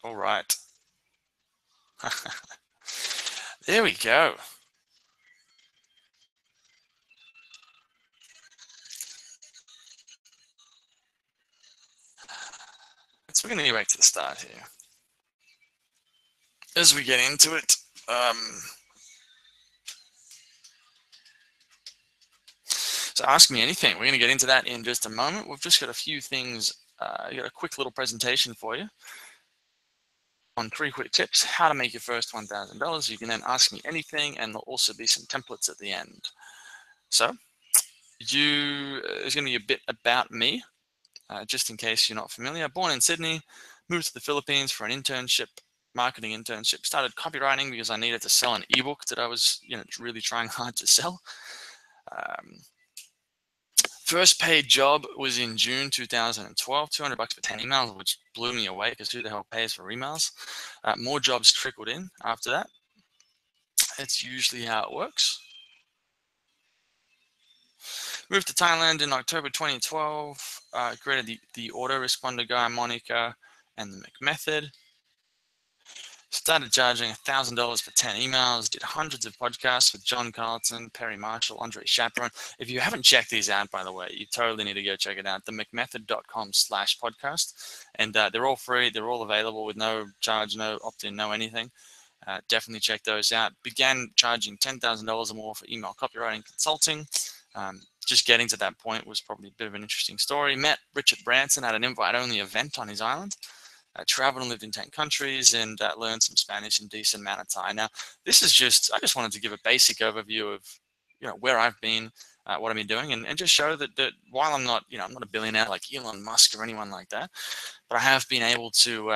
All right. There we go. So we're going to go back to the start here. As we get into it, so ask me anything. We're going to get into that in just a moment. We've just got a few things. I got a quick little presentation for you on 3 quick tips, how to make your first $1,000. You can then ask me anything, and there'll also be some templates at the end. So there's going to be a bit about me, just in case you're not familiar. Born in Sydney, moved to the Philippines for an internship, marketing internship. Started copywriting because I needed to sell an ebook that I was, really trying hard to sell. First paid job was in June 2012, $200 for 10 emails, which blew me away because who the hell pays for emails? More jobs trickled in after that. That's usually how it works. Moved to Thailand in October 2012, created the autoresponder guy moniker and the McMethod. Started charging $1,000 for 10 emails, did hundreds of podcasts with John Carlton, Perry Marshall, Andre Chaperon. If you haven't checked these out, by the way, you totally need to go check it out, themcmethod.com/podcast. And they're all free. They're all available with no charge, no opt-in, no anything. Definitely check those out. Began charging $10,000 or more for email copywriting consulting. Just getting to that point was probably a bit of an interesting story. Met Richard Branson at an invite-only event on his island. Traveled and lived in 10 countries and learned some Spanish and decent amount of Thai. Now, this is I just wanted to give a basic overview of, where I've been, what I've been doing, and just show that while I'm not, I'm not a billionaire like Elon Musk or anyone like that, but I have been able to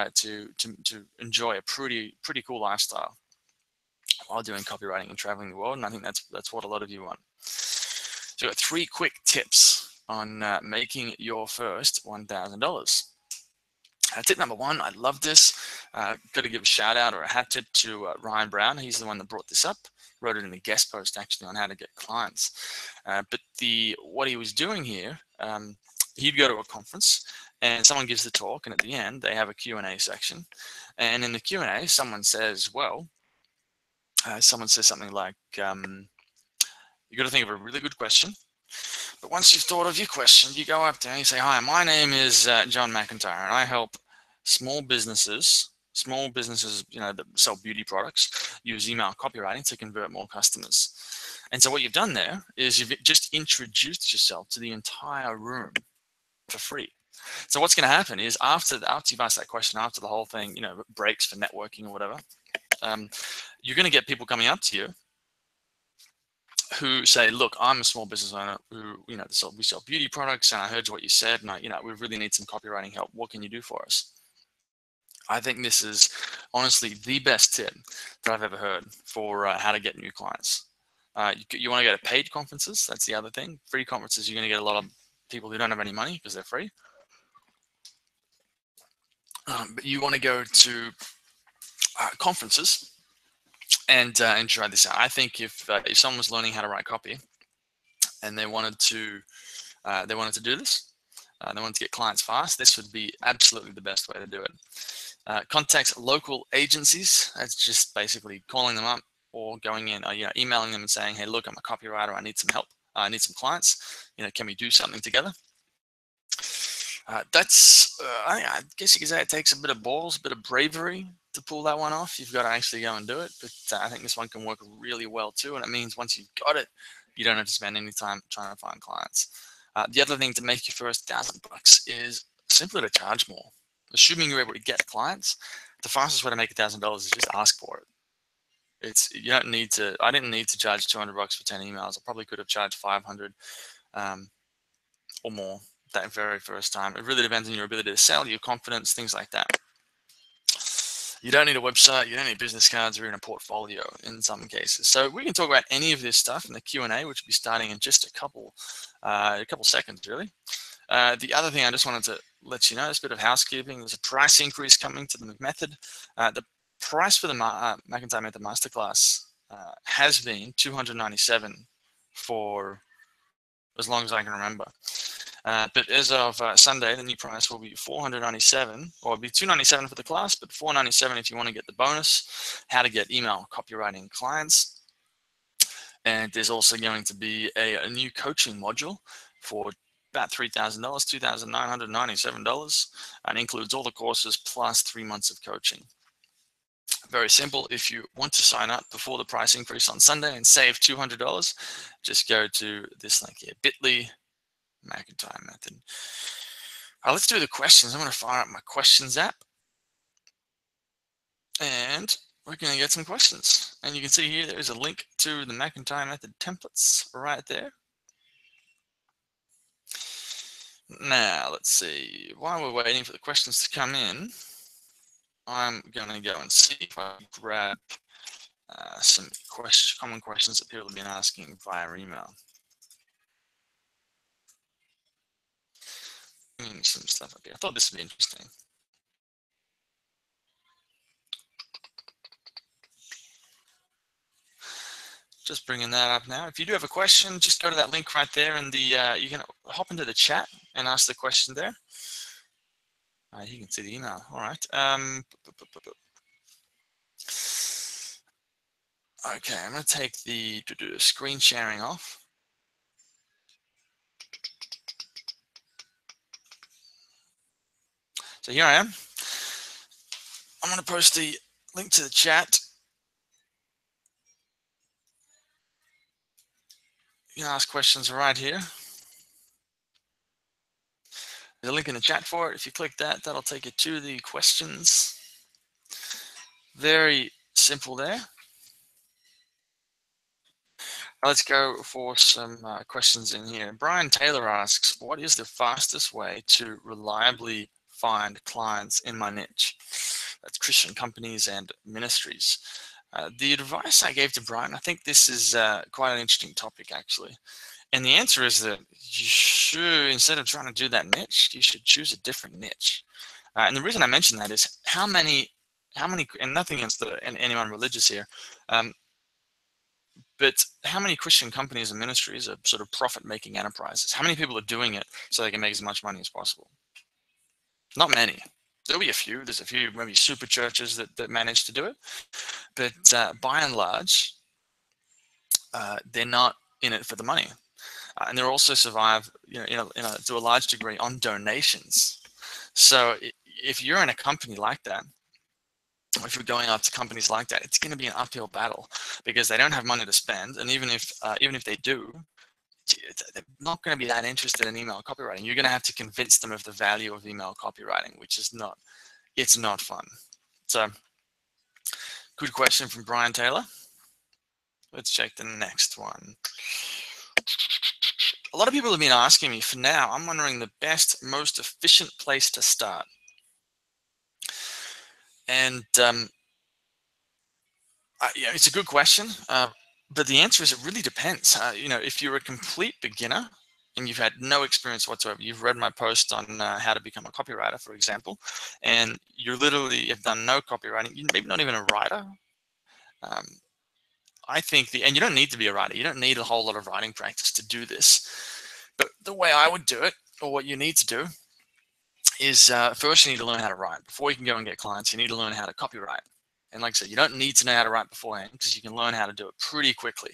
enjoy a pretty cool lifestyle while doing copywriting and traveling the world. And I think that's what a lot of you want. So I've got 3 quick tips on making your first $1,000. Tip number 1, I love this. Got to give a shout out or a hat tip to Ryan Brown. He's the one that brought this up. Wrote it in the guest post actually on how to get clients. But what he was doing here, he'd go to a conference and someone gives the talk, and at the end they have a Q&A section. And in the Q&A, someone says, someone says something like, you got to think of a really good question. But once you've thought of your question, you go up there and you say, hi, my name is John McIntyre, and I help small businesses, that sell beauty products, use email copywriting to convert more customers. And so what you've done there is you've just introduced yourself to the entire room for free. So what's going to happen is after you've asked that question, after the whole thing, breaks for networking or whatever, you're going to get people coming up to you who say, look, I'm a small business owner who, we sell beauty products, and I heard what you said, and we really need some copywriting help. What can you do for us? I think this is honestly the best tip that I've ever heard for how to get new clients. You want to go to paid conferences. That's the other thing. Free conferences, you're going to get a lot of people who don't have any money because they're free. But you want to go to conferences and try this out. I think if someone was learning how to write copy and they wanted to do this, they wanted to get clients fast, this would be absolutely the best way to do it. Contact local agencies. That's just basically calling them up or going in, emailing them and saying, hey, look, I'm a copywriter. I need some help. I need some clients. Can we do something together? I guess you could say it takes a bit of balls, a bit of bravery to pull that one off. You've got to actually go and do it. But I think this one can work really well too. And it means once you've got it, you don't have to spend any time trying to find clients. The other thing to make your first $1,000 is simply to charge more. Assuming you're able to get clients, the fastest way to make $1,000 is just ask for it. You don't need to. I didn't need to charge $200 for 10 emails. I probably could have charged 500 or more that very first time. It really depends on your ability to sell, your confidence, things like that. You don't need a website, you don't need business cards or even a portfolio in some cases. So we can talk about any of this stuff in the Q&A, which will be starting in just a couple seconds, really. The other thing I just wanted to let you know, is a bit of housekeeping. There's a price increase coming to the McMethod. The price for the McIntyre Method Masterclass has been $297 for as long as I can remember. But as of Sunday, the new price will be $497, or it'll be $297 for the class, but $497 if you want to get the bonus, how to get email copywriting clients. And there's also going to be a new coaching module for about $3,000, $2,997, and includes all the courses plus 3 months of coaching. Very simple. If you want to sign up before the price increase on Sunday and save $200, just go to this link here, bit.ly McIntyre method. Let's do the questions. I'm going to fire up my questions app, and we're going to get some questions. And you can see here there is a link to the McIntyre method templates right there. Now, let's see. While we're waiting for the questions to come in, I'm going to go and see if I can grab some common questions that people have been asking via email. Some stuff up here. I thought this would be interesting. Just bringing that up now. If you do have a question, just go to that link right there, and you can hop into the chat and ask the question there. You can see the email. All right. Okay, I'm going to take the screen sharing off. So here I am. I'm going to post the link to the chat. You can ask questions right here. There's a link in the chat for it. If you click that, that'll take you to the questions. Very simple there. Let's go for some questions in here. Brian Taylor asks, what is the fastest way to reliably find clients in my niche? That's Christian companies and ministries. The advice I gave to Brian, I think this is quite an interesting topic, actually. And the answer is that you should, instead of trying to do that niche, you should choose a different niche. And the reason I mention that is how many, and nothing against anyone religious here, but how many Christian companies and ministries are sort of profit-making enterprises? How many people are doing it so they can make as much money as possible? Not many. There'll be a few. There's a few maybe super churches that manage to do it. But by and large, they're not in it for the money. And they're also survive, to a large degree on donations. So if you're in a company like that, or if you're going after companies like that, it's going to be an uphill battle because they don't have money to spend, and even if they do, they're not going to be that interested in email copywriting. You're going to have to convince them of the value of email copywriting, which is not fun. So, good question from Brian Taylor. Let's check the next one. A lot of people have been asking me, for now, I'm wondering the best, most efficient place to start. And it's a good question, but the answer is it really depends. If you're a complete beginner and you've had no experience whatsoever, you've read my post on how to become a copywriter, for example, and you literally have done no copywriting, maybe not even a writer. I think and you don't need to be a writer. You don't need a whole lot of writing practice to do this. But the way I would do it, or what you need to do, is first you need to learn how to write. Before you can go and get clients, you need to learn how to copywrite. And like I said, you don't need to know how to write beforehand because you can learn how to do it pretty quickly.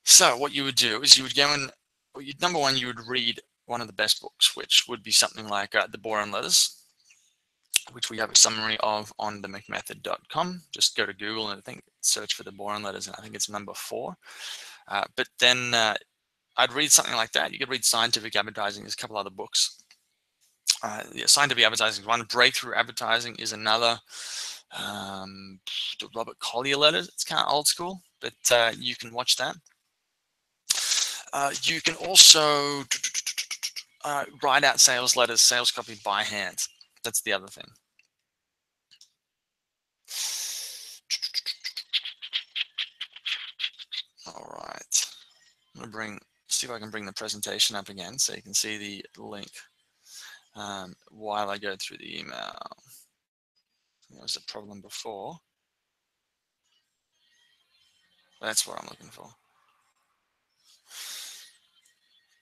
So what you would do is you would go and, number one, you would read one of the best books, which would be something like The Boring Letters, which we have a summary of on themcmethod.com. Just go to Google and I think search for The Boring Letters, and I think it's number 4. But then I'd read something like that. You could read Scientific Advertising. There's a couple other books. Scientific Advertising is one. Breakthrough Advertising is another. The Robert Collier letters. It's kind of old school, but you can watch that. You can also write out sales letters, sales copy by hand. That's the other thing. All right. I'm going to see if I can bring the presentation up again so you can see the link while I go through the email. There was a problem before. That's what I'm looking for.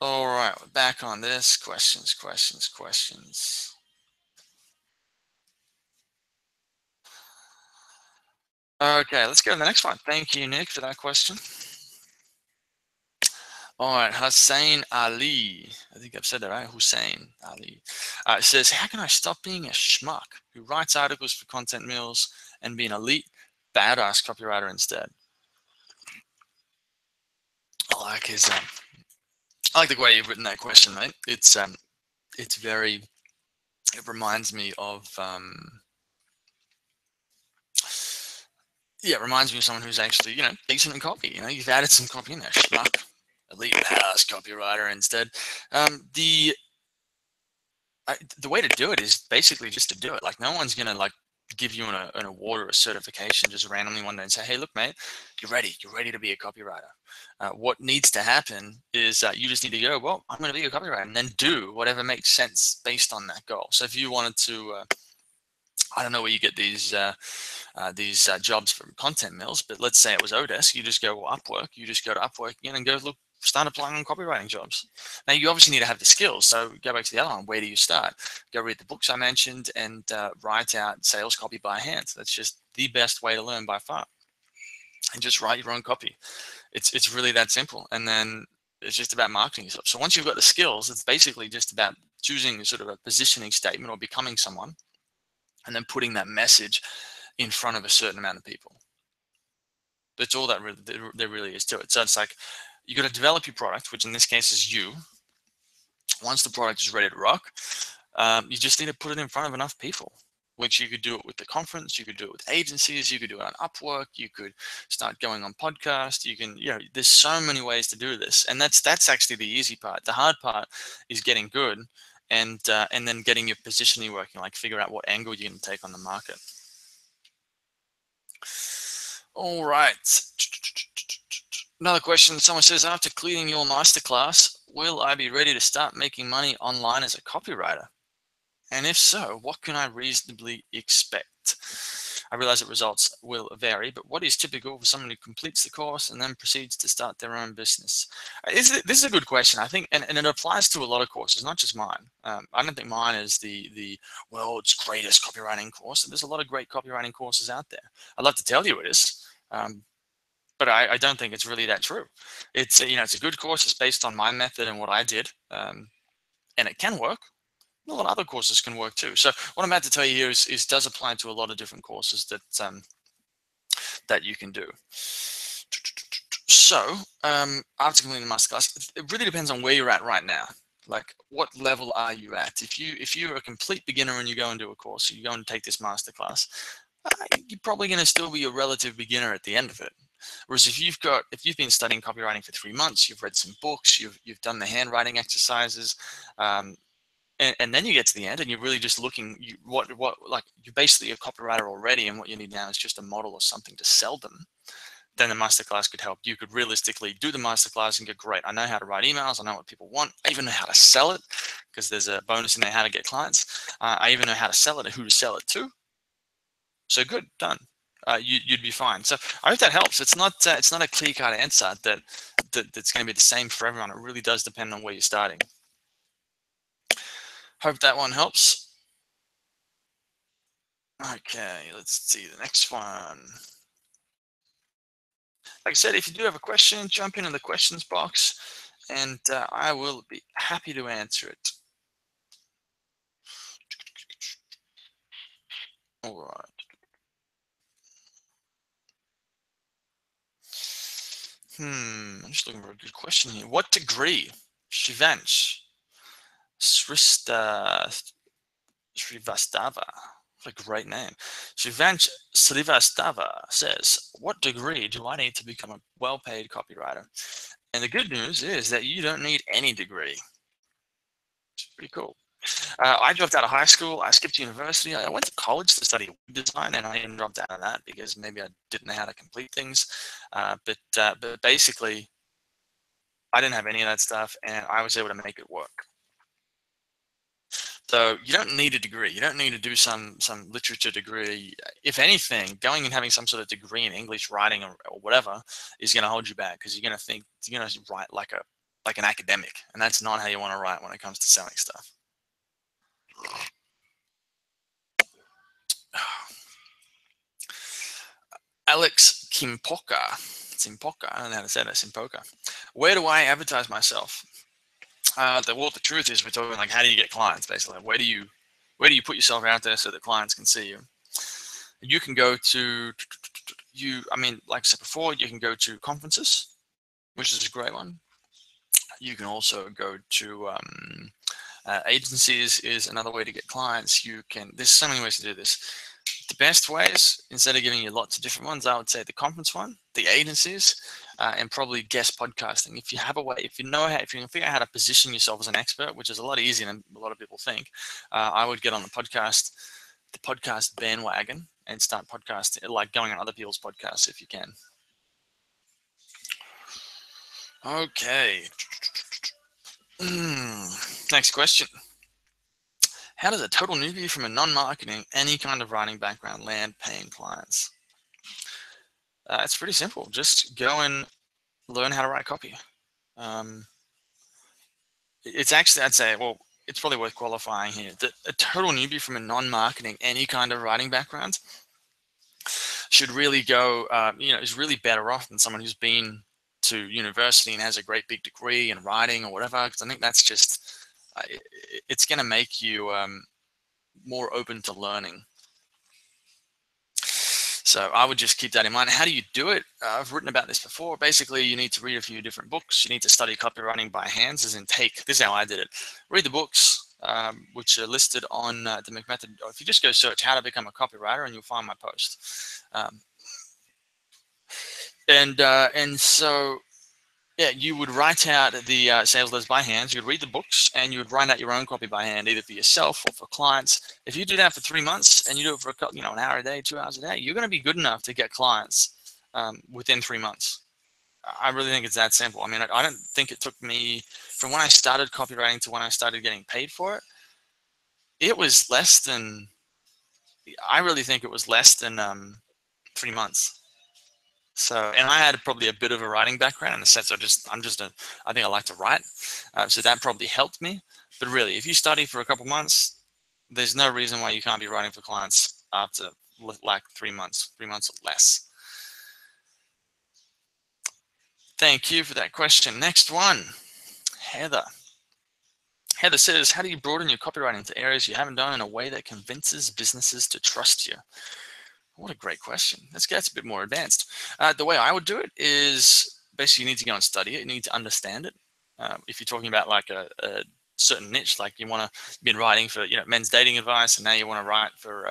All right, we're back on this. Questions. Okay, let's go to the next one. Thank you, Nick, for that question. All right, Hussein Ali. I think I've said that right. Hussein Ali. It says, how can I stop being a schmuck who writes articles for content mills and be an elite, badass copywriter instead? I like his. I like the way you've written that question, mate. It's very. It reminds me of. Yeah, it reminds me of someone who's actually, decent in copy. You've added some copy in there. Schmuck, elite badass copywriter instead. The the way to do it is basically just to do it. Like, no one's gonna give you an award or a certification just randomly one day and say, hey, look, mate, you're ready to be a copywriter. What needs to happen is you just need to go, well, I'm going to be a copywriter, and then do whatever makes sense based on that goal. So if you wanted to I don't know where you get these jobs from content mills, but let's say it was Odesk, you just go Upwork, you just go to Upwork again and go look, start applying on copywriting jobs. Now, you obviously need to have the skills. So go back to the other one. Where do you start? Go read the books I mentioned and write out sales copy by hand. That's just the best way to learn by far. And just write your own copy. It's really that simple. And then it's just about marketing yourself. So once you've got the skills, it's basically just about choosing sort of a positioning statement or becoming someone, and then putting that message in front of a certain amount of people. That's all that there really is to it. So it's like, you got to develop your product, which in this case is you. Once the product is ready to rock, you just need to put it in front of enough people, which you could do it with the conference, you could do it with agencies, you could do it on Upwork, you could start going on podcasts, you can, there's so many ways to do this. And that's actually the easy part. The hard part is getting good and then getting your positioning working, like figure out what angle you're going to take on the market. All right. Another question. Someone says, after completing your masterclass, will I be ready to start making money online as a copywriter? And if so, what can I reasonably expect? I realize that results will vary, but what is typical for someone who completes the course and then proceeds to start their own business? This is a good question, I think, and it applies to a lot of courses, not just mine. I don't think mine is the world's greatest copywriting course. There's a lot of great copywriting courses out there. I'd love to tell you it is, but I don't think it's really that true. It's it's a good course. It's based on my method and what I did, and it can work. A lot of other courses can work too. So what I'm about to tell you here is does apply to a lot of different courses that you can do. So after completing the masterclass, it really depends on where you're at right now. Like, what level are you at? If you're a complete beginner and you go and do a course, you go and take this masterclass, you're probably going to still be a relative beginner at the end of it. Whereas if you've been studying copywriting for 3 months, you've read some books, you've done the handwriting exercises, and then you get to the end and you're really just looking, you're basically a copywriter already, and what you need now is just a model or something to sell them. Then the masterclass could help. You could realistically do the masterclass and go, great, I know how to write emails, I know what people want, I even know how to sell it, because there's a bonus in there, how to get clients. I even know how to sell it and who to sell it to. So good, done. You'd be fine. So I hope that helps. It's not a clear-cut answer that's going to be the same for everyone. It really does depend on where you're starting. Hope that one helps. Okay, let's see the next one. Like I said, if you do have a question, jump into the questions box and I will be happy to answer it. All right. I'm just looking for a good question here. What degree? Shivansh Srivastava. What a great name. Shivansh Srivastava says, what degree do I need to become a well-paid copywriter? And the good news is that you don't need any degree. It's pretty cool. I dropped out of high school. I skipped university. I went to college to study web design, and I even dropped out of that because maybe I didn't know how to complete things. But basically, I didn't have any of that stuff, and I was able to make it work. So you don't need a degree. You don't need to do some literature degree. If anything, going and having some sort of degree in English writing or whatever is going to hold you back, because you're going to think you're going to write like a like an academic, and that's not how you want to write when it comes to selling stuff. Alex Simpoka, I don't know how to say that, Simpoka. Where do I advertise myself? The truth is, we're talking like, how do you get clients, basically? Where do you put yourself out there so that clients can see you? You can go to, like I said before, you can go to conferences, which is a great one. You can also go to agencies is another way to get clients. There's so many ways to do this. The best ways, instead of giving you lots of different ones, I would say the conference one, the agencies, and probably guest podcasting. If you have a way, if you can figure out how to position yourself as an expert, which is a lot easier than a lot of people think, I would get on the podcast bandwagon and start podcasting, like going on other people's podcasts if you can. Okay. Next question. How does a total newbie from a non-marketing, any kind of writing background land paying clients? It's pretty simple. Just go and learn how to write copy. It's actually, I'd say, well, it's probably worth qualifying here that a total newbie from a non-marketing, any kind of writing background should really go, is really better off than someone who's been to university and has a great big degree in writing or whatever, because I think that's just, it's going to make you more open to learning. So I would just keep that in mind. How do you do it? I've written about this before. Basically, you need to read a few different books. You need to study copywriting by hands, as in take. This is how I did it. Read the books, which are listed on the McMethod. Or if you just go search how to become a copywriter, and you'll find my post. And so, yeah, you would write out the sales letters by hand. You'd read the books, and you would write out your own copy by hand, either for yourself or for clients. If you do that for 3 months and you do it for an hour a day, 2 hours a day, you're going to be good enough to get clients within 3 months. I really think it's that simple. I mean, I don't think it took me from when I started copywriting to when I started getting paid for it. It was less than. I really think it was less than 3 months. So, and I had probably a bit of a writing background in the sense I think I like to write. So that probably helped me. But really, if you study for a couple months, there's no reason why you can't be writing for clients after like 3 months or less. Thank you for that question. Next one, Heather. Heather says, how do you broaden your copywriting to areas you haven't done in a way that convinces businesses to trust you? What a great question. Let's get a bit more advanced. The way I would do it is basically you need to go and study it. You need to understand it. If you're talking about like a certain niche, like you've been writing for men's dating advice, and now you want to write for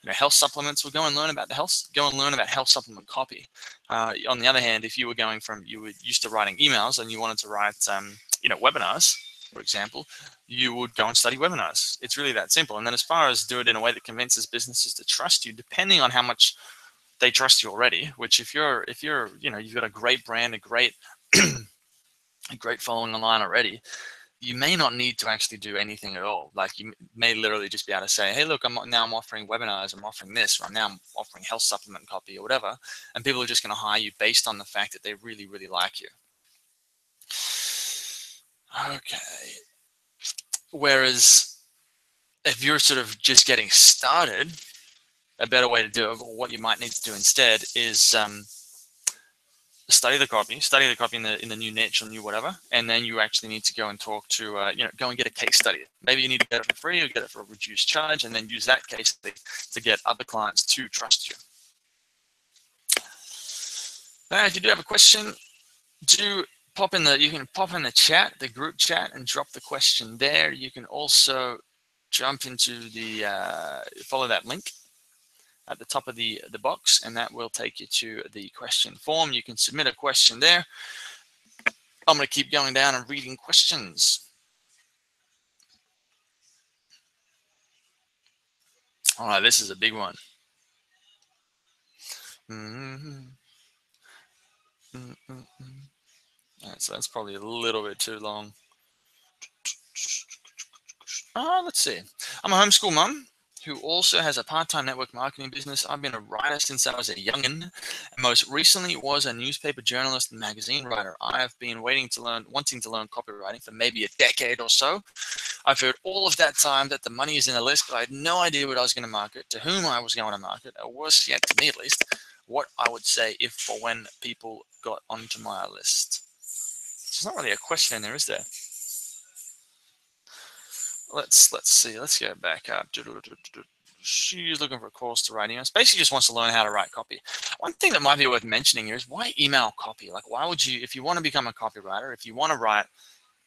health supplements, well, go and learn about health supplement copy. On the other hand, if you were used to writing emails and you wanted to write webinars, for example, you would go and study webinars. It's really that simple. And then as far as do it in a way that convinces businesses to trust you, depending on how much they trust you already, which if you've got a great brand, a great following online already, you may not need to actually do anything at all. Like you may literally just be able to say, hey, look, I'm offering webinars, I'm offering this, or I'm offering health supplement copy or whatever. And people are just going to hire you based on the fact that they really, really like you. Okay. Whereas if you're sort of just getting started, a better way to do it, or what you might need to do instead, is study the copy in the new niche or new whatever, and then you actually need to go and talk to, go and get a case study. Maybe you need to get it for free or get it for a reduced charge, and then use that case study to get other clients to trust you. Now, if you do have a question, you can pop in the chat, the group chat, and drop the question there. You can also jump into follow that link at the top of the box, and that will take you to the question form. You can submit a question there. I'm going to keep going down and reading questions. All right, this is a big one. All right, so that's probably a little bit too long. Let's see. I'm a homeschool mum. who also has a part-time network marketing business. I've been a writer since I was a youngin', and most recently was a newspaper journalist and magazine writer. I have been wanting to learn copywriting for maybe a decade or so. I've heard all of that time that the money is in the list, but I had no idea what I was going to market, to whom I was going to market, or worse yet, to me at least, what I would say if or when people got onto my list. There's not really a question in there, is there? Let's see. Let's go back up. She's looking for a course to write emails. Basically, just wants to learn how to write copy. One thing that might be worth mentioning here is why email copy? Like, why would you, if you want to become a copywriter, if you want to write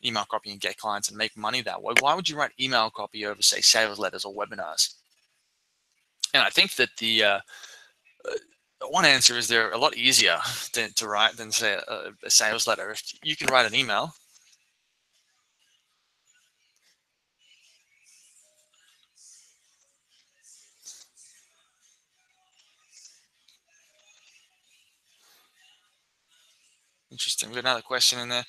email copy and get clients and make money that way, why would you write email copy over, say, sales letters or webinars? And I think that the one answer is they're a lot easier to write than, say, a sales letter. If you can write an email, interesting. We've got another question in there.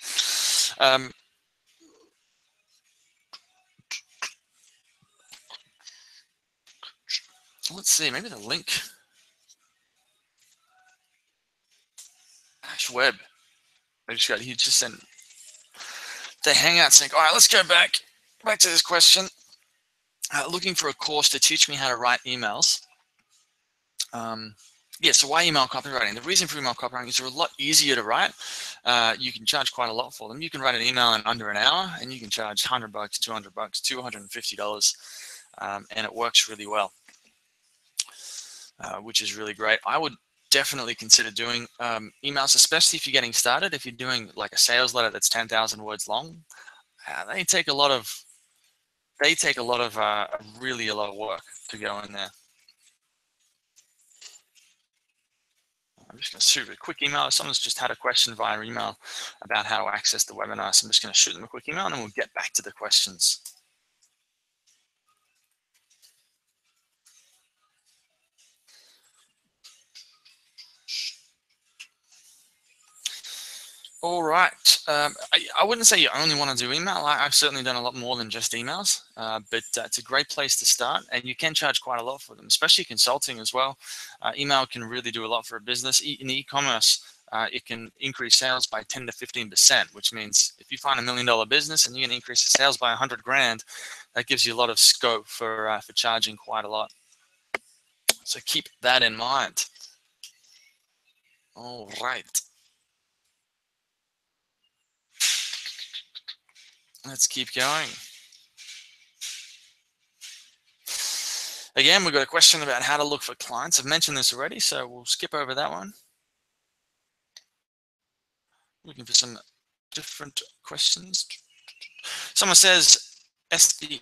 Let's see, maybe the link. Ash Webb. He just sent the Hangouts link. All right, let's go back to this question. Looking for a course to teach me how to write emails. Yeah, so why email copywriting? The reason for email copywriting is they're a lot easier to write. You can charge quite a lot for them. You can write an email in under an hour, and you can charge $100, $200, $250, and it works really well, which is really great. I would definitely consider doing emails, especially if you're getting started. If you're doing like a sales letter that's 10,000 words long, they take a lot of really a lot of work to go in there. I'm just going to shoot a quick email. Someone's just had a question via email about how to access the webinar. So I'm just going to shoot them a quick email and then we'll get back to the questions. All right. I wouldn't say you only want to do email. I've certainly done a lot more than just emails, but it's a great place to start, and you can charge quite a lot for them, especially consulting as well. Email can really do a lot for a business. In e-commerce, it can increase sales by 10 to 15%, which means if you find $1 million business and you can increase the sales by 100 grand, that gives you a lot of scope for charging quite a lot. So keep that in mind. All right. Let's keep going. Again, we've got a question about how to look for clients. I've mentioned this already, so we'll skip over that one. Looking for some different questions. Someone says, SD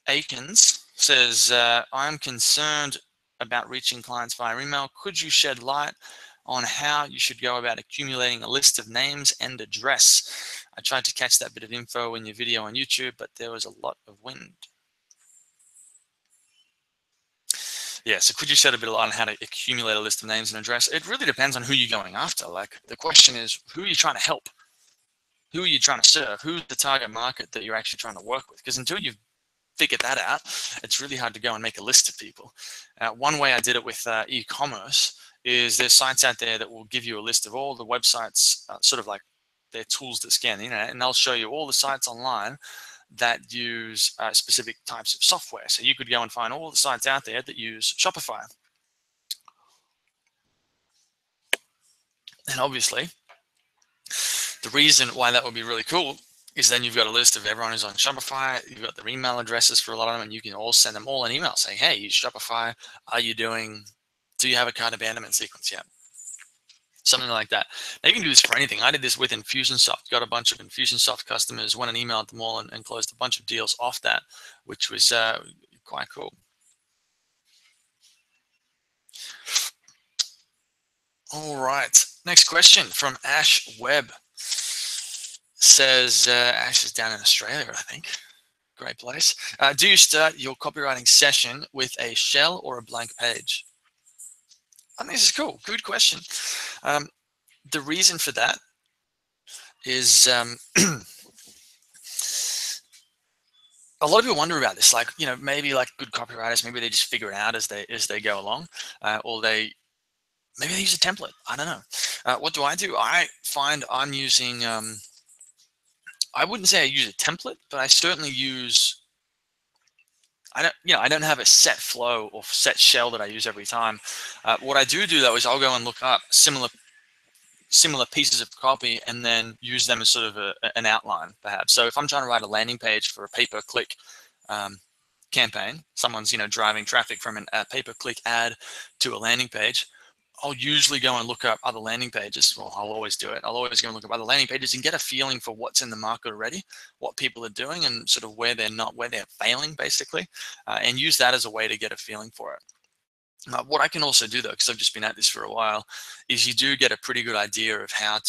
Aikens says, I'm concerned about reaching clients via email. Could you shed light on how you should go about accumulating a list of names and address? I tried to catch that bit of info in your video on YouTube, but there was a lot of wind. Yeah, so could you shed a bit of light on how to accumulate a list of names and address? It really depends on who you're going after. Like, the question is, who are you trying to help? Who are you trying to serve? Who's the target market that you're actually trying to work with? Because until you've figured that out, it's really hard to go and make a list of people. One way I did it with e-commerce is there's sites out there that will give you a list of all the websites, sort of like they're tools that scan the internet, and they'll show you all the sites online that use specific types of software. So you could go and find all the sites out there that use Shopify. And obviously, the reason why that would be really cool is then you've got a list of everyone who's on Shopify. You've got their email addresses for a lot of them, and you can all send them all an email saying, hey, use Shopify. Do you have a cart abandonment sequence yet? Something like that. Now you can do this for anything. I did this with Infusionsoft, got a bunch of Infusionsoft customers, went and emailed them all and closed a bunch of deals off that, which was quite cool. All right, next question from Ash Webb. Says, Ash is down in Australia, I think. Great place. Do you start your copywriting session with a shell or a blank page? I think this is cool. Good question. The reason for that is a lot of people wonder about this, like, maybe like good copywriters, maybe they just figure it out as they go along, or maybe they use a template. I don't know. What do? I find I'm using, I wouldn't say I use a template, but I certainly use, I don't have a set flow or set shell that I use every time. What I do though is I'll go and look up similar pieces of copy and then use them as sort of an outline, perhaps. So if I'm trying to write a landing page for a pay-per-click campaign, someone's driving traffic from a pay-per-click ad to a landing page, I'll usually go and look up other landing pages. Well, I'll always do it. I'll always go and look up other landing pages and get a feeling for what's in the market already, what people are doing, and sort of where they're failing, basically, and use that as a way to get a feeling for it. What I can also do, though, because I've just been at this for a while, is you do get a pretty good idea of how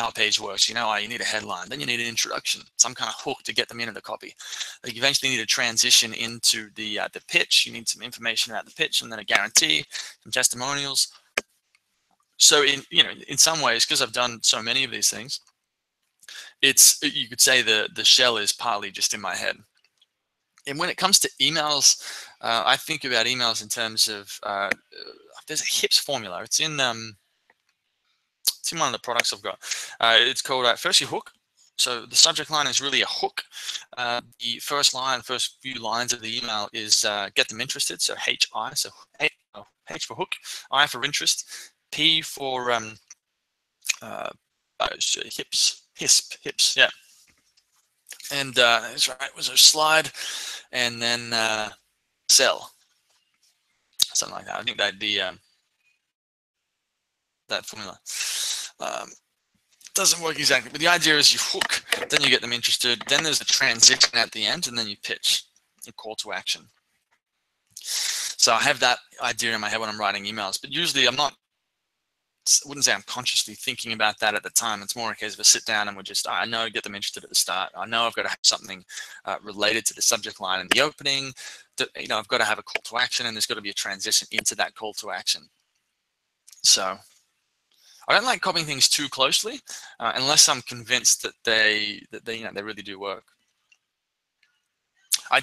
a page works. You need a headline, then you need an introduction, some kind of hook to get them into the copy. Like, you eventually need a transition into the pitch. You need some information about the pitch, and then a guarantee, some testimonials. So in some ways, because I've done so many of these things, you could say the shell is partly just in my head. And when it comes to emails, I think about emails in terms of there's a HIPS formula. It's in one of the products I've got. It's called first you hook. So the subject line is really a hook. The first few lines of the email is get them interested. So HI. So H for hook, I for interest, P for hips. Yeah. And that's right. It was a slide, and then sell, something like that. I think that'd be that formula. Doesn't work exactly, but the idea is you hook, then you get them interested, then there's a transition at the end, and then you pitch a call to action. So I have that idea in my head when I'm writing emails, but usually I wouldn't say I'm consciously thinking about that at the time. It's more a case of a sit down and I know, get them interested at the start. I know I've got to have something related to the subject line in the opening. I've got to have a call to action, and there's got to be a transition into that call to action. So I don't like copying things too closely unless I'm convinced that they really do work.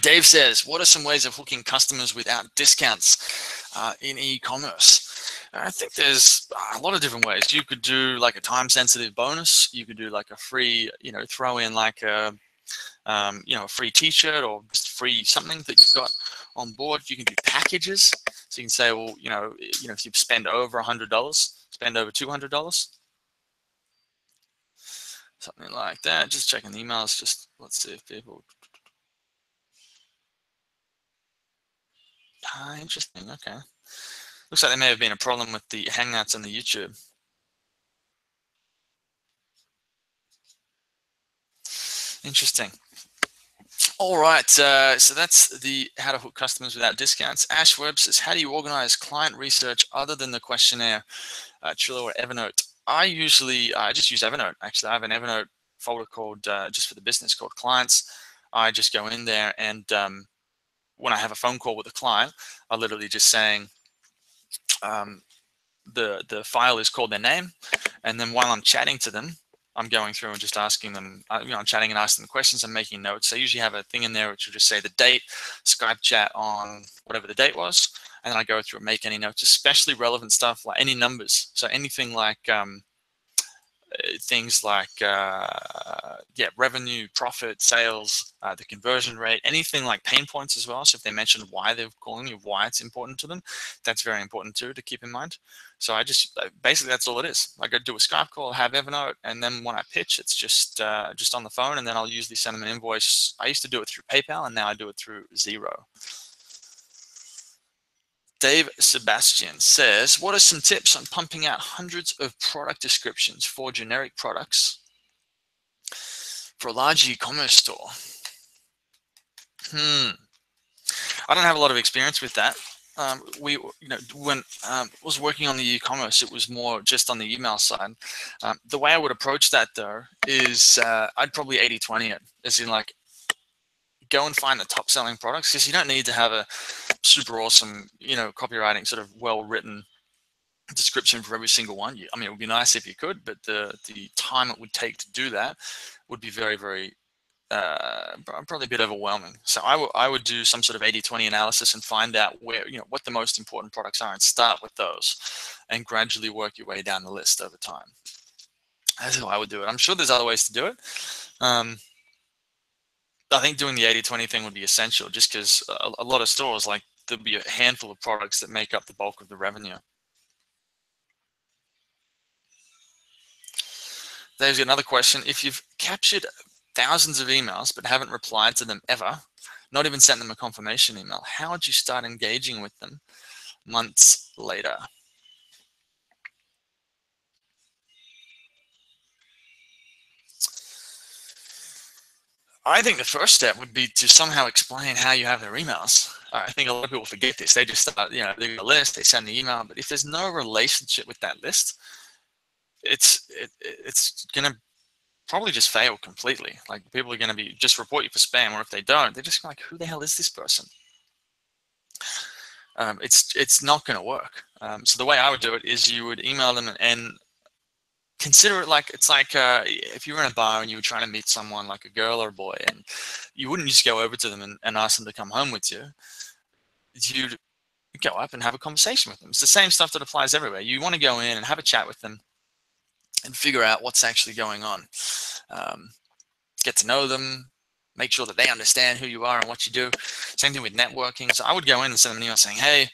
Dave says, what are some ways of hooking customers without discounts in e-commerce? I think there's a lot of different ways. You could do like a time-sensitive bonus. You could do like a free, throw in like a free t-shirt or just free something that you've got on board. You can do packages. So you can say, well, if you spend over $100, spend over $200. Something like that. Just checking the emails. Let's see if people. Interesting. Okay. Looks like there may have been a problem with the Hangouts on the YouTube. Interesting. All right. So that's the how to hook customers without discounts. Ash Webb says, how do you organize client research other than the questionnaire, Trello or Evernote? I just use Evernote. Actually, I have an Evernote folder called just for the business called clients. I just go in there, and when I have a phone call with a client, I literally just saying the file is called their name, and then while I'm chatting to them, I'm going through and just asking them, I'm chatting and asking them questions. I'm making notes. I usually have a thing in there which will just say the date, Skype chat on whatever the date was, and then I go through and make any notes, especially relevant stuff like any numbers. So anything like things like revenue, profit, sales, the conversion rate, anything like pain points as well. So if they mention why they're calling you, why it's important to them, that's very important too to keep in mind. So I just basically that's all it is. I go do a Skype call, have Evernote, and then when I pitch, it's just on the phone, and then I'll usually send them an invoice. I used to do it through PayPal, and now I do it through Xero. Dave Sebastian says, what are some tips on pumping out hundreds of product descriptions for generic products for a large e-commerce store? I don't have a lot of experience with that. When I was working on the e-commerce, it was more just on the email side. The way I would approach that though is I'd probably 80-20 it, as in like go and find the top selling products, because you don't need to have a super awesome, copywriting sort of well-written description for every single one. I mean, it would be nice if you could, but the time it would take to do that would be very, very probably a bit overwhelming. So I would do some sort of 80-20 analysis and find out where, what the most important products are and start with those and gradually work your way down the list over time. That's how I would do it. I'm sure there's other ways to do it. I think doing the 80-20 thing would be essential just because a lot of stores, like there'll be a handful of products that make up the bulk of the revenue. There's another question. If you've captured thousands of emails but haven't replied to them ever, not even sent them a confirmation email, how would you start engaging with them months later? I think the first step would be to somehow explain how you have their emails. I think a lot of people forget this. They just start, they got a list, they send the email, but if there's no relationship with that list, it's gonna probably just fail completely. Like people are gonna be just report you for spam, or if they don't, they're just like, who the hell is this person? It's not gonna work. So the way I would do it is you would email them and consider it like it's like if you were in a bar and you were trying to meet someone, like a girl or a boy, and you wouldn't just go over to them and ask them to come home with you. You'd go up and have a conversation with them. It's the same stuff that applies everywhere. You want to go in and have a chat with them and figure out what's actually going on. Get to know them, make sure that they understand who you are and what you do. Same thing with networking. So I would go in and send them an email saying, hey,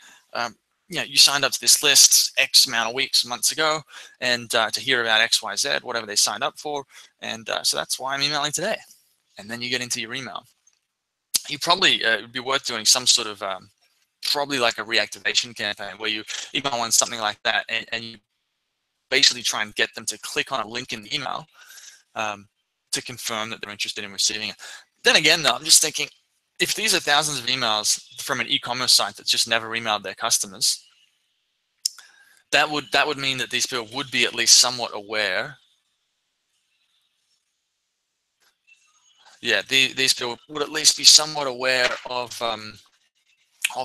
you signed up to this list X amount of weeks, months ago, and to hear about X, Y, Z, whatever they signed up for. And so that's why I'm emailing today. And then you get into your email. You probably, it would be worth doing some sort of, probably like a reactivation campaign where you email on something like that and you basically try and get them to click on a link in the email to confirm that they're interested in receiving it. Then again, though, I'm just thinking, if these are thousands of emails from an e-commerce site that's just never emailed their customers, that would mean that these people would be at least somewhat aware. Yeah, these people would at least be somewhat aware of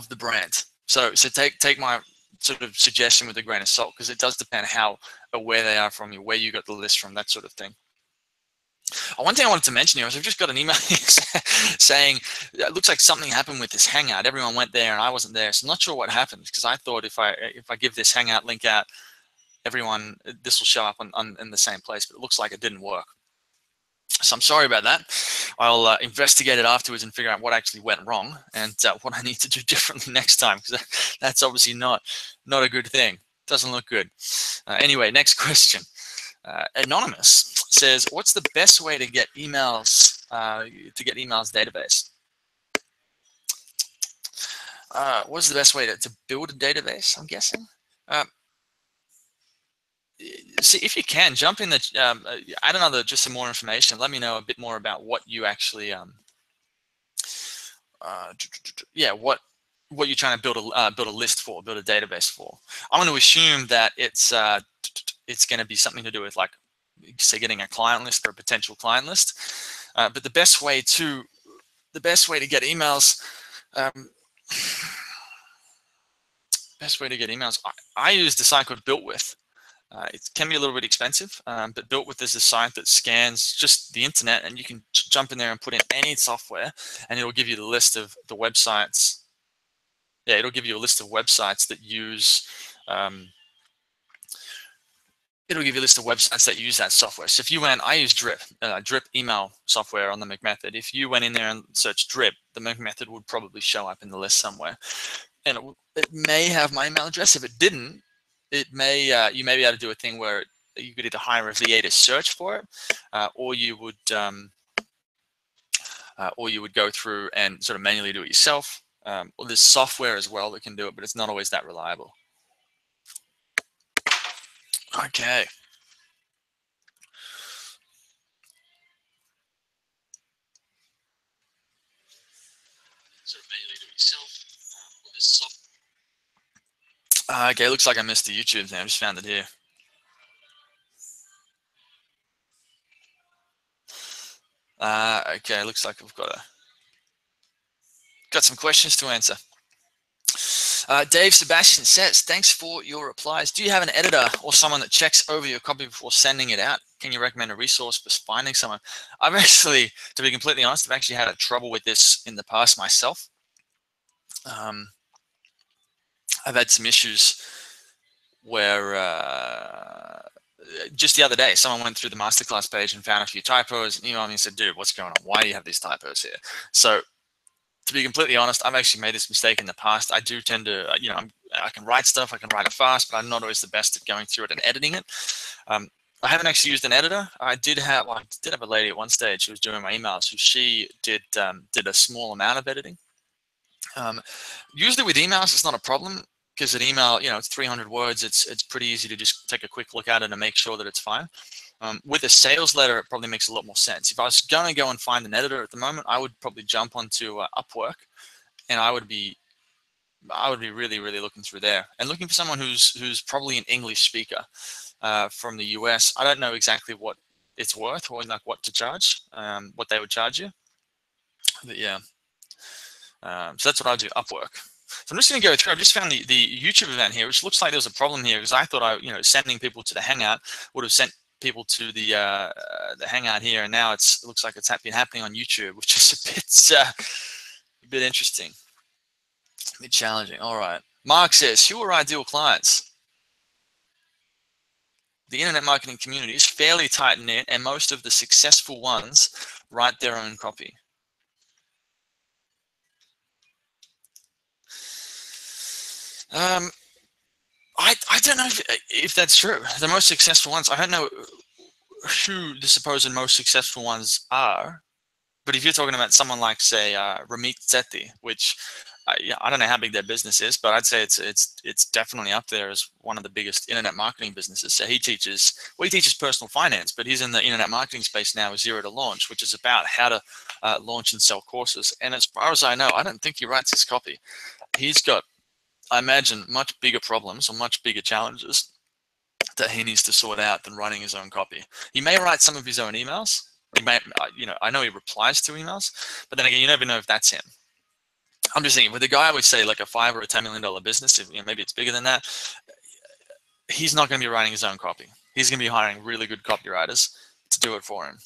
the brand. So take my sort of suggestion with a grain of salt, because it does depend how aware they are from you, where you got the list from, that sort of thing. One thing I wanted to mention here is I've just got an email saying it looks like something happened with this Hangout. Everyone went there and I wasn't there, so I'm not sure what happened, because I thought if I give this Hangout link out, everyone, this will show up in the same place, but it looks like it didn't work. So I'm sorry about that. I'll investigate it afterwards and figure out what actually went wrong and what I need to do differently next time, because that's obviously not a good thing. Doesn't look good. Anyway, next question. Anonymous says, what's the best way to get emails database? What's the best way to build a database, I'm guessing? See, if you can, jump in the, add another, just some more information. Let me know a bit more about what you actually, what you're trying to build a list for, build a database for. I'm going to assume that it's going to be something to do with, like, say, getting a client list or a potential client list. But the best way to get emails, I use the site called Built With. It can be a little bit expensive, but Built With is a site that scans just the internet, and you can jump in there and put in any software, and it'll give you the list of the websites. Yeah, it'll give you a list of websites that use. It'll give you a list of websites that use that software. So if you went, I use Drip, Drip email software on the McMethod. If you went in there and searched Drip, the McMethod would probably show up in the list somewhere, and it may have my email address. If it didn't, it may you may be able to do a thing where you could either hire a VA to search for it, or you would go through and sort of manually do it yourself. Well, there's software as well that can do it, but it's not always that reliable. Okay. Sort of manually do it yourself. Okay, looks like I missed the YouTube thing. I just found it here. Okay, looks like we've got some questions to answer. Dave Sebastian says, thanks for your replies. Do you have an editor or someone that checks over your copy before sending it out? can you recommend a resource for finding someone? I've actually, to be completely honest, I've actually had a trouble with this in the past myself. I've had some issues where just the other day, someone went through the masterclass page and found a few typos and emailed me and said, dude, what's going on? Why do you have these typos here? So to be completely honest, I've actually made this mistake in the past. I do tend to, I can write stuff, I can write it fast, but I'm not always the best at going through it and editing it. I haven't actually used an editor. I did have a lady at one stage who was doing my emails, who she did a small amount of editing. Usually with emails, it's not a problem, because an email, it's 300 words. It's pretty easy to just take a quick look at it and make sure that it's fine. With a sales letter, it probably makes a lot more sense. If I was going to go and find an editor at the moment, I would probably jump onto Upwork, and I would be really, really looking through there and looking for someone who's probably an English speaker from the US. I don't know exactly what it's worth, or like what to charge, what they would charge you, but yeah. So that's what I do, Upwork. So I'm just going to go through. I've just found the YouTube event here, which looks like there's a problem here, because I thought sending people to the Hangout would have sent people to the Hangout here, and now it looks like it's been happening on YouTube, which is a bit interesting, a bit challenging. All right. Mark says, who are ideal clients? The internet marketing community is fairly tight-knit, and most of the successful ones write their own copy. I don't know if that's true. The most successful ones, I don't know who the supposed most successful ones are, but if you're talking about someone like, say, Ramit Sethi, which I don't know how big their business is, but I'd say it's definitely up there as one of the biggest internet marketing businesses. So he teaches personal finance, but he's in the internet marketing space now with Zero to Launch, which is about how to launch and sell courses. And as far as I know, I don't think he writes his copy. He's got, I imagine, much bigger problems or much bigger challenges that he needs to sort out than writing his own copy. He may write some of his own emails. He may, I know he replies to emails, but then again, you never know if that's him. I'm just thinking, with a guy, I would say like a $5 or a $10 million business, if, maybe it's bigger than that, he's not going to be writing his own copy. He's going to be hiring really good copywriters to do it for him.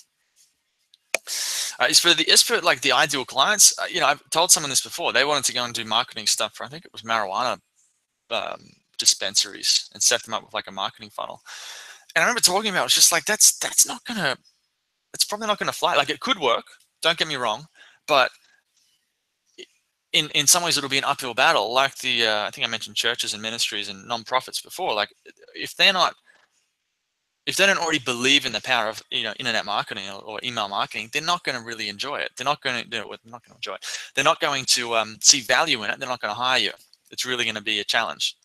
As for like the ideal clients, I've told someone this before. They wanted to go and do marketing stuff for, I think it was marijuana dispensaries, and set them up with like a marketing funnel. And I remember talking about, it's just like, it's probably not gonna fly. Like, it could work, don't get me wrong, but in some ways it'll be an uphill battle. Like I think I mentioned churches and ministries and non-profits before. Like, if they don't already believe in the power of internet marketing or email marketing, they're not going to really enjoy it. They're not going to enjoy it. They're not going to see value in it. They're not going to hire you. It's really going to be a challenge.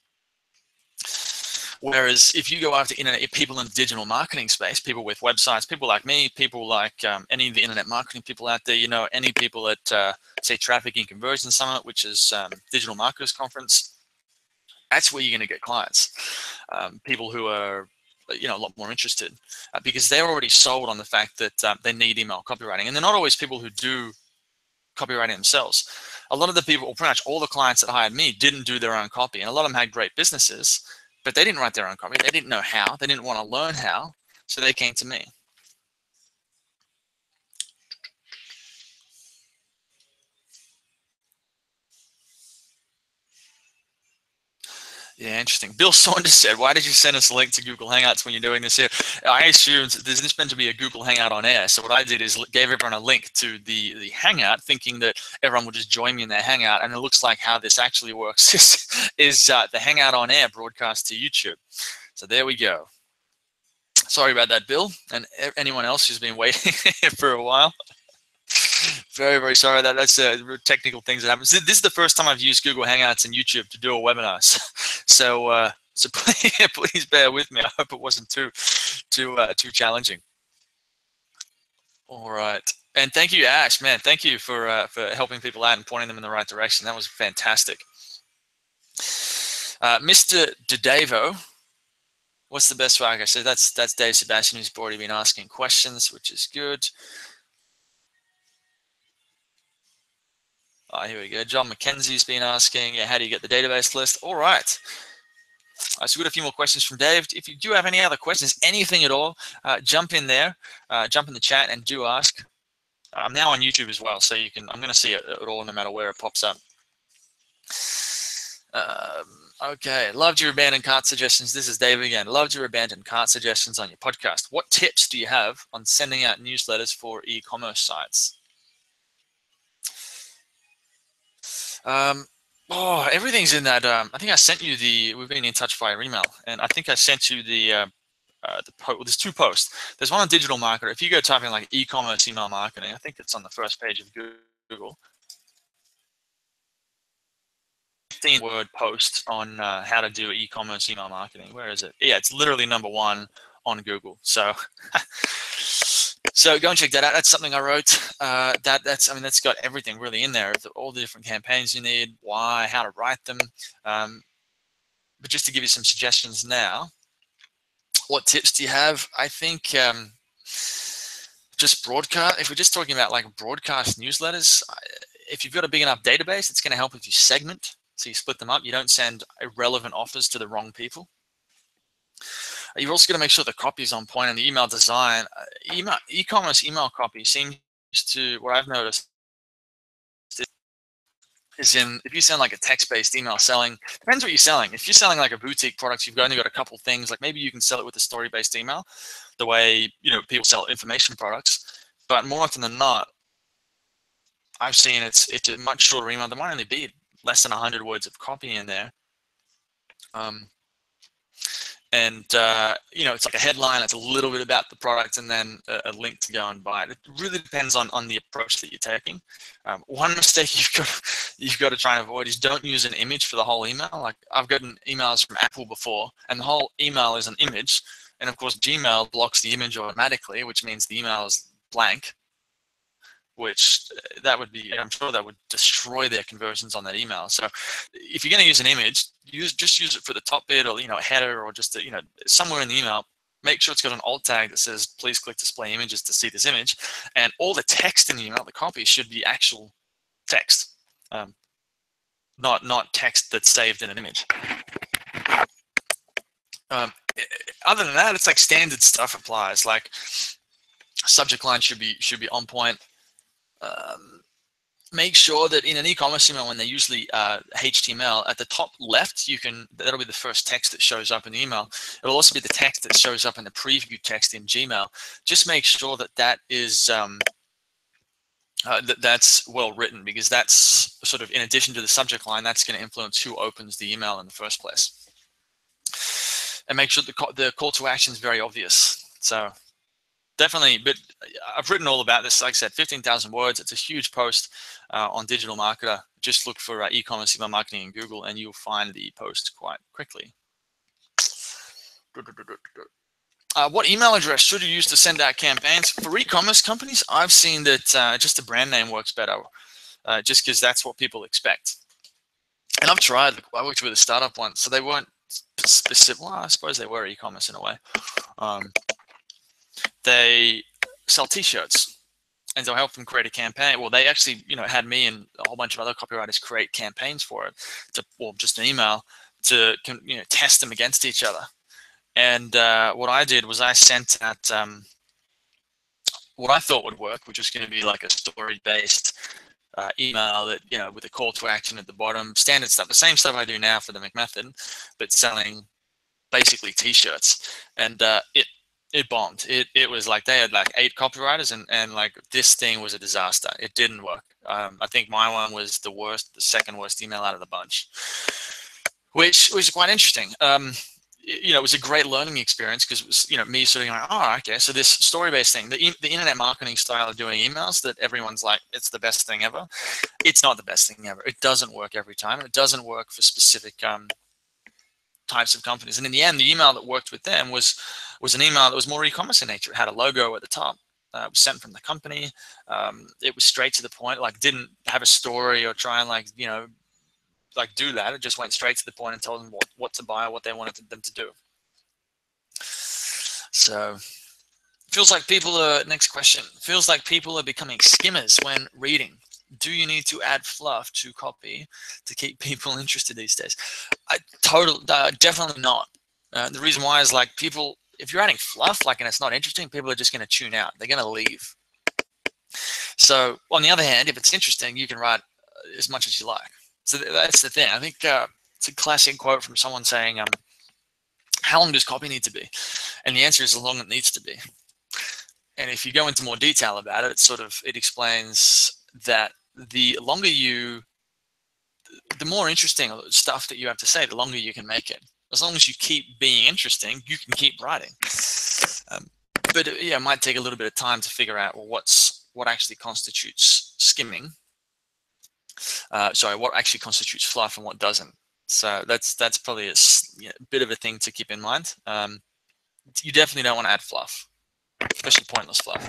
Whereas if you go after people in the digital marketing space, people with websites, people like me, people like any of the internet marketing people out there, any people at say Traffic and Conversion Summit, which is digital marketers conference, that's where you're going to get clients. People who are a lot more interested because they're already sold on the fact that they need email copywriting, and they're not always people who do copywriting themselves. A lot of the people, or pretty much all the clients that hired me, didn't do their own copy, and a lot of them had great businesses, but they didn't write their own copy. They didn't know how. They didn't want to learn how, so they came to me. Yeah, interesting. Bill Saunders said, why did you send us a link to Google Hangouts when you're doing this here? I assumed this is meant to be a Google Hangout on air. So what I did is gave everyone a link to the Hangout, thinking that everyone would just join me in their Hangout. And it looks like how this actually works is the Hangout on air broadcast to YouTube. So there we go. Sorry about that, Bill, and anyone else who's been waiting for a while. Very, very sorry. That's technical things that happen. This is the first time I've used Google Hangouts and YouTube to do a webinar, so please bear with me. I hope it wasn't too challenging. All right, and thank you, Ash. Man, thank you for helping people out and pointing them in the right direction. That was fantastic. Mr. Dedavo, what's the best way? Like I said, that's Dave Sebastian, who's already been asking questions, which is good. Here we go. John McKenzie's been asking, how do you get the database list? All right. So we've got a few more questions from Dave. If you do have any other questions, anything at all, jump in there, jump in the chat and do ask. I'm now on YouTube as well, so you can. I'm going to see it all no matter where it pops up. Okay, loved your abandoned cart suggestions. This is Dave again. Loved your abandoned cart suggestions on your podcast. What tips do you have on sending out newsletters for e-commerce sites? Oh, everything's in that. I think I sent you the. We've been in touch via email, and I think I sent you the there's two posts. There's one on Digital Marketer. If you go type in like e-commerce email marketing, I think it's on the first page of Google. 15-word post on how to do e-commerce email marketing. Where is it? Yeah, it's literally #1 on Google. So, so go and check that out. That's something I wrote. That's got everything really in there. All the different campaigns you need, why, how to write them. But just to give you some suggestions now, what tips do you have? I think just broadcast. If we're just talking about like broadcast newsletters, if you've got a big enough database, it's going to help if you segment. So you split them up. You don't send irrelevant offers to the wrong people. You've also got to make sure the copy is on point and the email design. E-commerce email copy seems to, what I've noticed is if you send like a text-based email selling, depends what you're selling. If you're selling like a boutique product, you've only got a couple things, like maybe you can sell it with a story-based email, the way people sell information products. But more often than not, I've seen it's a much shorter email. There might only be less than 100 words of copy in there. It's like a headline, it's a little bit about the product, and then a link to go and buy it. It really depends on the approach that you're taking. One mistake you've got to try and avoid is don't use an image for the whole email. Like I've gotten emails from Apple before, and the whole email is an image, and of course Gmail blocks the image automatically, which means the email is blank. Which that would be, I'm sure that would destroy their conversions on that email. So if you're going to use an image, just use it for the top bit, or a header, or just somewhere in the email. Make sure it's got an alt tag that says please click display images to see this image, and all the text in the email, the copy, should be actual text, not text that's saved in an image. Other than that, it's like standard stuff applies. Like subject line should be on point. Make sure that in an e-commerce email, when they're usually HTML, at the top left, that'll be the first text that shows up in the email. It'll also be the text that shows up in the preview text in Gmail. Just make sure that is that's well written, because that's sort of, in addition to the subject line, that's going to influence who opens the email in the first place. And make sure the call to action is very obvious. So definitely, but I've written all about this. Like I said, 15,000 words. It's a huge post on Digital Marketer. Just look for e-commerce email marketing in Google, and you'll find the post quite quickly. What email address should you use to send out campaigns? For e-commerce companies, I've seen that just a brand name works better, just because that's what people expect. And I've tried. I worked with a startup once, so they weren't specific. Well, I suppose they were e-commerce in a way. They sell T-shirts, and so I helped them create a campaign. Well, they actually, had me and a whole bunch of other copywriters create campaigns for it, or just an email to, test them against each other. And what I did was I sent out what I thought would work, which was going to be like a story-based email that, with a call to action at the bottom, standard stuff, the same stuff I do now for the McMethod, but selling basically T-shirts, and it bombed. It was like they had like 8 copywriters, and like this thing was a disaster. It didn't work. I think my one was the second worst email out of the bunch, which was quite interesting. It was a great learning experience, because it was, me sort of going, oh, okay, so this story-based thing, the internet marketing style of doing emails that everyone's like, it's the best thing ever. It's not the best thing ever. It doesn't work every time. It doesn't work for specific types of companies. And in the end, the email that worked with them was an email that was more e-commerce in nature. It had a logo at the top. It was sent from the company. It was straight to the point, like didn't have a story or try and do that. It just went straight to the point and told them what to buy or what they wanted them to do. So feels like next question, feels like people are becoming skimmers when reading. Do you need to add fluff to copy to keep people interested these days? Definitely not. The reason why is like people, if you're adding fluff, like, and it's not interesting, people are just going to tune out. They're going to leave. So on the other hand, if it's interesting, you can write as much as you like. So that's the thing. I think it's a classic quote from someone saying, how long does copy need to be? And the answer is as long as it needs to be. And if you go into more detail about it, it explains that the longer the more interesting stuff that you have to say, the longer you can make it. As long as you keep being interesting, you can keep writing. But yeah, it might take a little bit of time to figure out, well, what actually constitutes skimming. Sorry, what actually constitutes fluff and what doesn't. So that's probably a bit of a thing to keep in mind. You definitely don't want to add fluff, especially pointless fluff.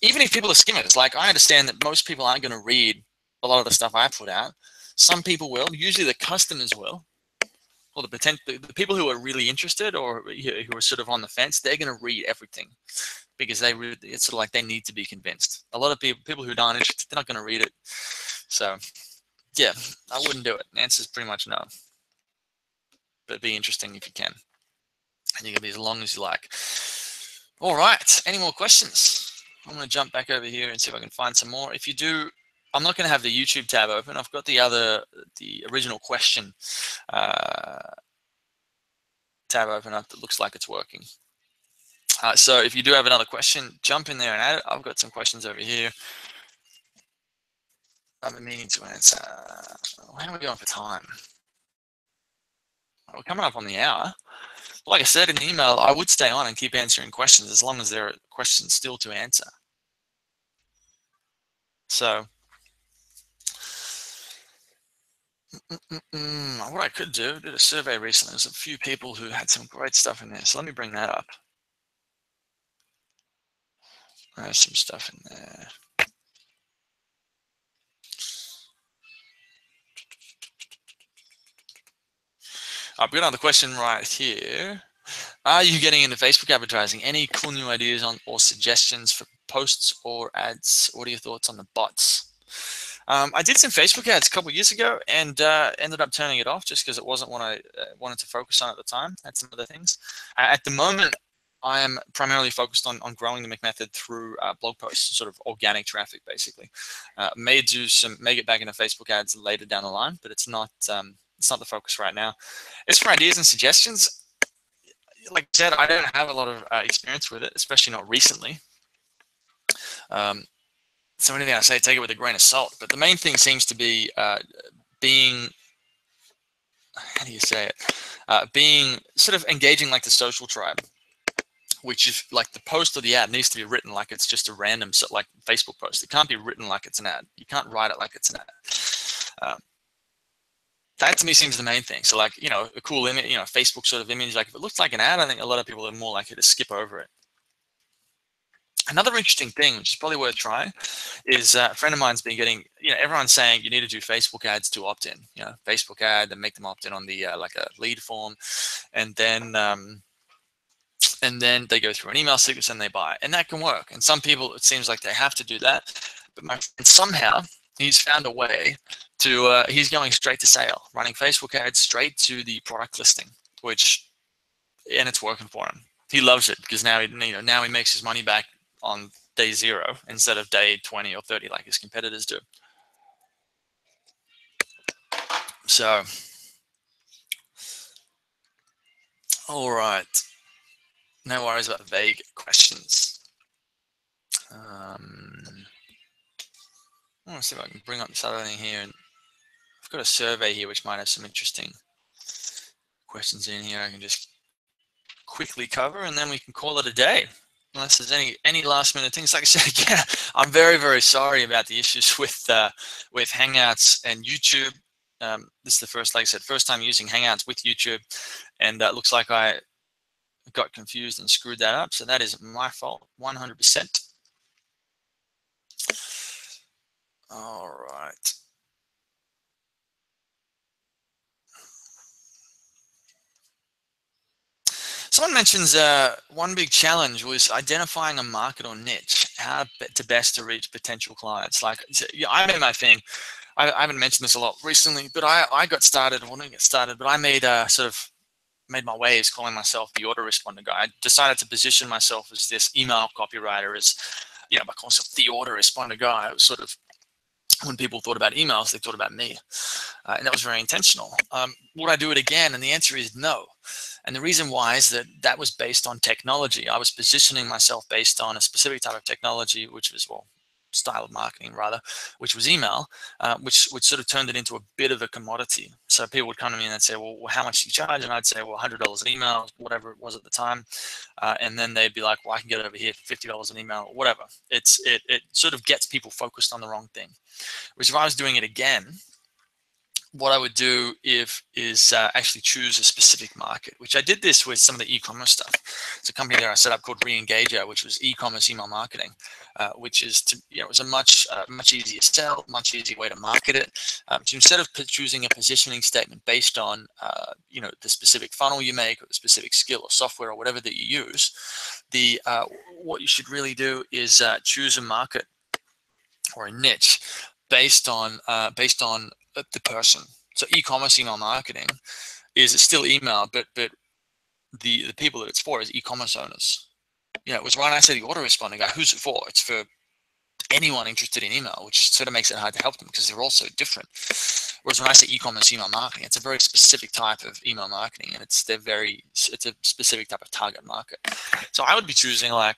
Even if people are skimmers, like I understand that most people aren't going to read a lot of the stuff I put out. Some people will. Usually the customers will. Or the people who are really interested or who are sort of on the fence, they're going to read everything because it's sort of like they need to be convinced. A lot of people who aren't interested, they're not going to read it. So yeah, I wouldn't do it. The answer is pretty much no. But be interesting if you can. And you can be as long as you like. All right. Any more questions? I'm going to jump back over here and see if I can find some more. If you do, I'm not going to have the YouTube tab open. I've got the original question tab open up that looks like it's working. So if you do have another question, jump in there and add it. I've got some questions over here I've been meaning to answer. How are we going for time? We're coming up on the hour. Like I said in the email, I would stay on and keep answering questions as long as there are questions still to answer. So what I could do, I did a survey recently. There's a few people who had some great stuff in there. So let me bring that up. There's some stuff in there. I've got another question right here. Are you getting into Facebook advertising? Any cool new ideas or suggestions for posts or ads? What are your thoughts on the bots? I did some Facebook ads a couple of years ago and ended up turning it off just because it wasn't what I wanted to focus on at the time. Had some other things. At the moment, I am primarily focused on growing the McMethod through blog posts, sort of organic traffic, basically. May get back into Facebook ads later down the line, but it's not the focus right now. As for ideas and suggestions, like I said, I don't have a lot of experience with it, especially not recently. So anything I say, take it with a grain of salt. But the main thing seems to be being, how do you say it? Being sort of engaging like the social tribe, which is like the post or the ad needs to be written like it's just a random, like Facebook post. It can't be written like it's an ad. You can't write it like it's an ad. That to me seems the main thing. So like, a cool image, Facebook sort of image, like if it looks like an ad, I think a lot of people are more likely to skip over it. Another interesting thing, which is probably worth trying, is a friend of mine's been getting, everyone's saying you need to do Facebook ads to opt in, Facebook ad and make them opt in on the like a lead form, and then they go through an email sequence and they buy, and that can work. And some people, it seems like they have to do that, but my friend somehow he's found a way to he's going straight to sale, running Facebook ads straight to the product listing, and it's working for him. He loves it because now he makes his money back on day 0 instead of day 20 or 30 like his competitors do. So, all right. No worries about vague questions. I want to see if I can bring up this other thing here. And I've got a survey here which might have some interesting questions in here I can just quickly cover, and then we can call it a day. Unless there's any last minute things. Like I said, yeah, I'm very, very sorry about the issues with Hangouts and YouTube. This is the first time using Hangouts with YouTube, and it looks like I got confused and screwed that up. So that is my fault, 100%. All right. Someone mentions one big challenge was identifying a market or niche, how to best to reach potential clients. Like, I made my thing. I haven't mentioned this a lot recently, but I got started, well, I didn't get started, but I made made my waves calling myself the autoresponder guy. I decided to position myself as this email copywriter, as, you know, by calling myself the autoresponder guy. It was sort of, when people thought about emails, they thought about me. And that was very intentional. Would I do it again? And the answer is no. And the reason why is that that was based on technology. I was positioning myself based on a specific type of technology, which was, well, style of marketing rather, which was email, which sort of turned it into a bit of a commodity. So people would come to me and they'd say, well, how much do you charge? And I'd say, well, $100 an email, whatever it was at the time. And then they'd be like, well, I can get it over here for $50 an email, or whatever. It sort of gets people focused on the wrong thing. Whereas if I was doing it again, what I would do is actually choose a specific market, which I did this with some of the e-commerce stuff. It's a company there I set up called Re-Engager, which was e-commerce email marketing, which is, it was a much easier sell, much easier way to market it. So instead of choosing a positioning statement based on the specific funnel you make, or the specific skill or software or whatever that you use, what you should really do is choose a market or a niche based on the person. So e-commerce email marketing is still email, but the people that it's for is e-commerce owners. It was when I say the autoresponding guy, who's it for? It's for anyone interested in email, which sort of makes it hard to help them because they're all so different. Whereas when I say e-commerce email marketing, it's a very specific type of email marketing, and it's a specific type of target market. So I would be choosing like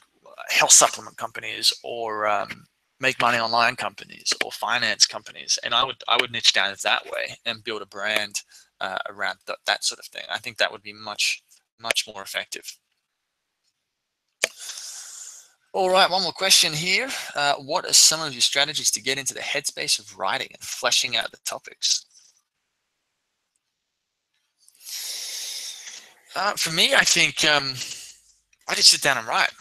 health supplement companies, or make money online companies, or finance companies, and I would niche down that way and build a brand around that sort of thing. I think that would be much more effective. All right, one more question here. What are some of your strategies to get into the headspace of writing and fleshing out the topics? For me, I think I just sit down and write.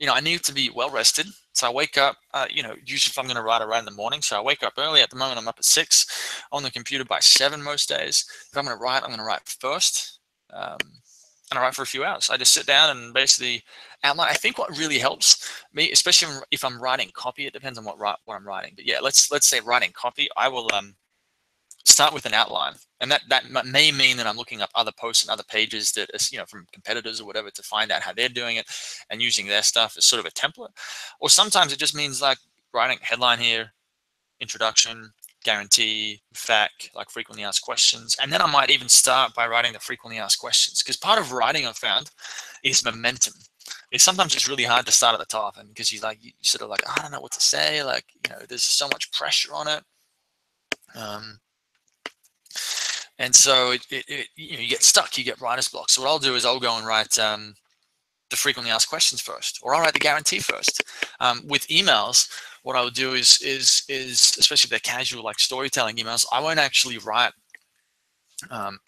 I need to be well rested. So I wake up, usually if I'm going to write, I write in the morning. So I wake up early. At the moment, I'm up at 6, on the computer by 7 most days. If I'm going to write, I'm going to write first. And I write for a few hours. I just sit down and basically outline. I think what really helps me, especially if I'm writing copy, it depends on what I'm writing. But yeah, let's say writing copy, I will start with an outline. And that may mean that I'm looking up other posts and other pages that are, from competitors or whatever, to find out how they're doing it and using their stuff as sort of a template. Or sometimes it just means like writing a headline here, introduction, guarantee, fact, like frequently asked questions. And then I might even start by writing the frequently asked questions, because part of writing, I've found, is momentum. Sometimes it's really hard to start at the top, and because you sort of like, I don't know what to say, like, there's so much pressure on it. And so you get stuck, you get writer's block. So what I'll do is I'll go and write the frequently asked questions first, or I'll write the guarantee first. With emails, what I would do is especially if they're casual, like storytelling emails, I won't actually write the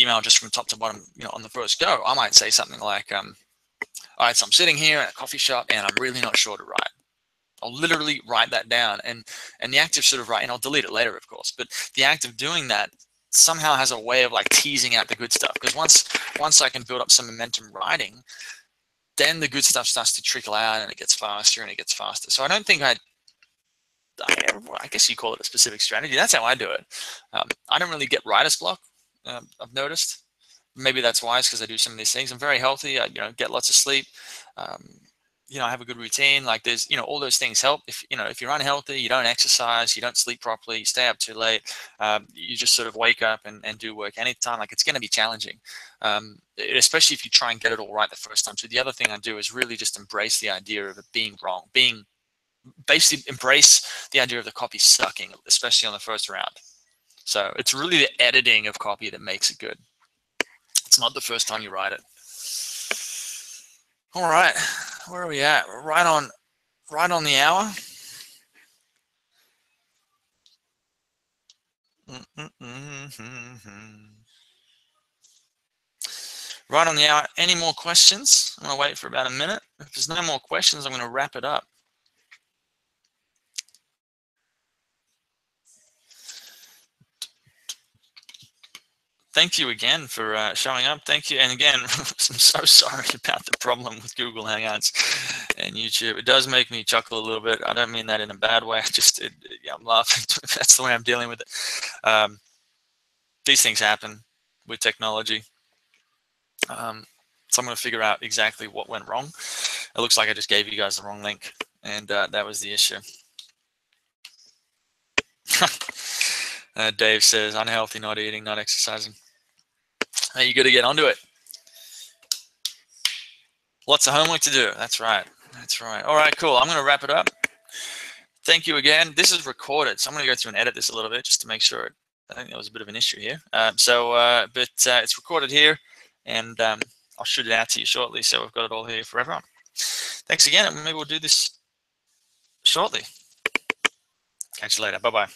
email just from top to bottom, on the first go. I might say something like, all right, so I'm sitting here at a coffee shop and I'm really not sure to write. I'll literally write that down, and the act of sort of writing, I'll delete it later, of course, but the act of doing that somehow has a way of like teasing out the good stuff. Because once I can build up some momentum writing, then the good stuff starts to trickle out, and it gets faster and it gets faster. So I don't think I guess you call it a specific strategy. That's how I do it. I don't really get writer's block. I've noticed. Maybe that's wise, because I do some of these things. I'm very healthy. I get lots of sleep. I have a good routine. Like there's, all those things help. If you're unhealthy, you don't exercise, you don't sleep properly, you stay up too late, you just sort of wake up and do work anytime, like it's going to be challenging, especially if you try and get it all right the first time. So the other thing I do is really just embrace the idea of it being wrong, basically embrace the idea of the copy sucking, especially on the first round. So it's really the editing of copy that makes it good. It's not the first time you write it. All right, where are we at? We're right on the hour. Right on the hour. Any more questions? I'm going to wait for about a minute. If there's no more questions, I'm going to wrap it up. thank you again for showing up. Thank you. And again, I'm so sorry about the problem with Google Hangouts and YouTube. It does make me chuckle a little bit. I don't mean that in a bad way. Yeah, I'm laughing. That's the way I'm dealing with it. These things happen with technology. So I'm going to figure out exactly what went wrong. It looks like I just gave you guys the wrong link, and that was the issue. Dave says, unhealthy, not eating, not exercising. Hey, you got to get onto it. Lots of homework to do. That's right. That's right. All right, cool. I'm going to wrap it up. Thank you again. This is recorded, so I'm going to go through and edit this a little bit just to make sure. I think there was a bit of an issue here. But it's recorded here, and I'll shoot it out to you shortly, so we've got it all here for everyone. Thanks again, and maybe we'll do this shortly. Catch you later. Bye-bye.